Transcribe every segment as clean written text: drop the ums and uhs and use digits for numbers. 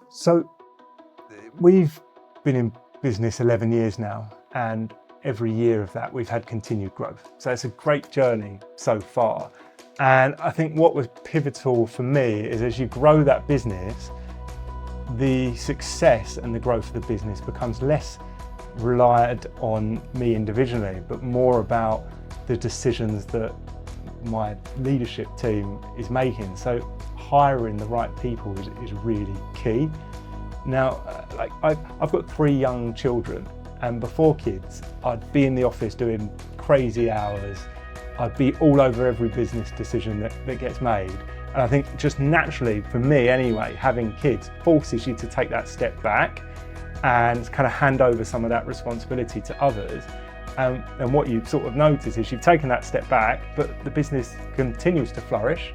So we've been in business 11 years now, and every year of that we've had continued growth. So it's a great journey so far. And I think what was pivotal for me is as you grow that business, the success and the growth of the business becomes less relied on me individually, but more about the decisions that my leadership team is making. So hiring the right people is really key. Now, I've got 3 young children, and before kids, I'd be in the office doing crazy hours. I'd be all over every business decision that gets made. And I think just naturally, for me anyway, having kids forces you to take that step back and kind of hand over some of that responsibility to others. And what you sort of notice is you've taken that step back, but the business continues to flourish,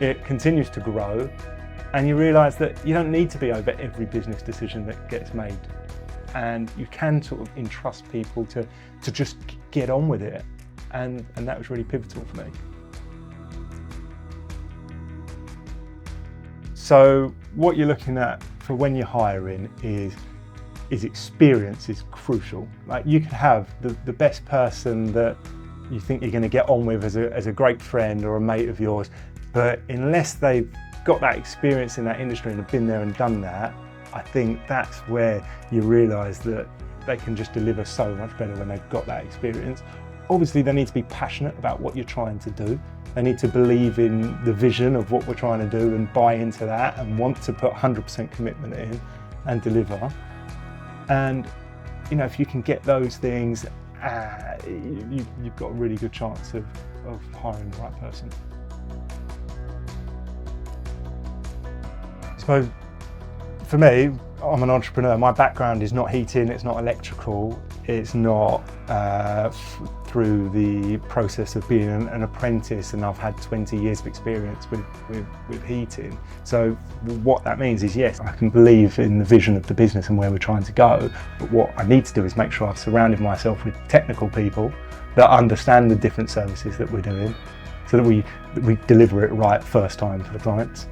it continues to grow, and you realise that you don't need to be over every business decision that gets made. And you can sort of entrust people to just get on with it. And that was really pivotal for me. So what you're looking at for when you're hiring is experience is crucial. Like, you could have the best person that you think you're going to get on with as a great friend or a mate of yours, but unless they've got that experience in that industry and have been there and done that, I think that's where you realise that they can just deliver so much better when they've got that experience. Obviously, they need to be passionate about what you're trying to do. They need to believe in the vision of what we're trying to do and buy into that and want to put 100% commitment in and deliver. And if you can get those things, you've got a really good chance of hiring the right person. So for me, I'm an entrepreneur. My background is not heating, it's not electrical, it's not through the process of being an apprentice, and I've had 20 years of experience with heating. So what that means is, yes, I can believe in the vision of the business and where we're trying to go, but what I need to do is make sure I've surrounded myself with technical people that understand the different services that we're doing, so that we deliver it right first time for the clients.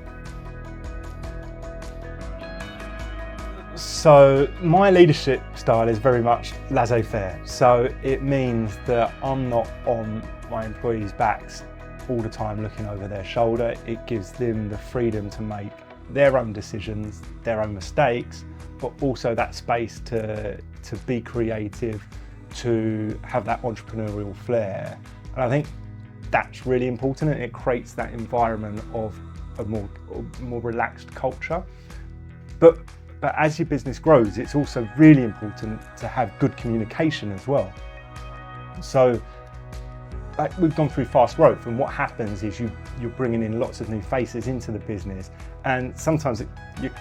So my leadership style is very much laissez-faire. So it means that I'm not on my employees' backs all the time looking over their shoulder. It gives them the freedom to make their own decisions, their own mistakes, but also that space to be creative, to have that entrepreneurial flair. And I think that's really important, and it creates that environment of a more relaxed culture. But as your business grows, it's also really important to have good communication as well. So we've gone through fast growth, and what happens is you're bringing in lots of new faces into the business, and sometimes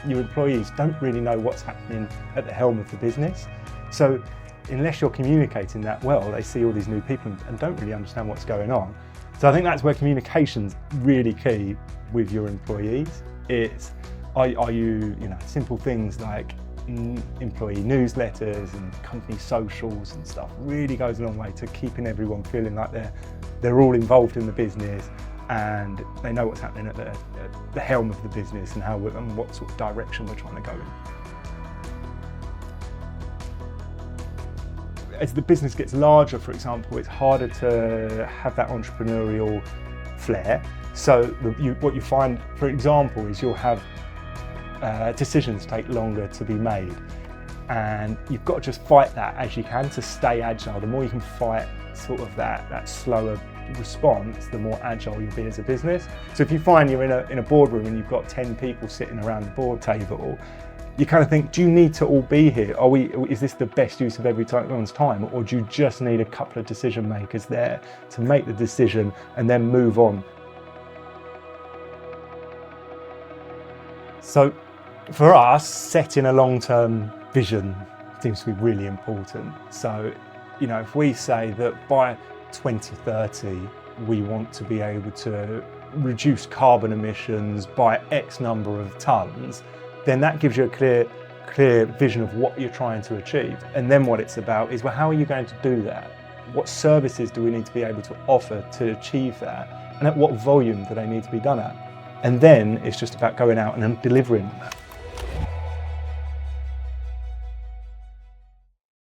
your employees don't really know what's happening at the helm of the business. So unless you're communicating that well, they see all these new people and don't really understand what's going on. So I think that's where communication's really key with your employees. Are you simple things like employee newsletters and company socials and stuff really goes a long way to keeping everyone feeling like they're all involved in the business and they know what's happening at the helm of the business and and what sort of direction we're trying to go in. As the business gets larger, for example, it's harder to have that entrepreneurial flair. So what you find, for example, is you'll have decisions take longer to be made, and you've got to just fight that as you can to stay agile. The more you can fight sort of that slower response, the more agile you'll be as a business. So if you find you're in a boardroom and you've got 10 people sitting around the board table, you kind of think, do you need to all be here? Is this the best use of everyone's time, or do you just need a couple of decision makers there to make the decision and then move on? So for us, setting a long-term vision seems to be really important. So, if we say that by 2030, we want to be able to reduce carbon emissions by X number of tons, then that gives you a clear vision of what you're trying to achieve. And then what it's about is, well, how are you going to do that? What services do we need to be able to offer to achieve that? And at what volume do they need to be done at? And then it's just about going out and delivering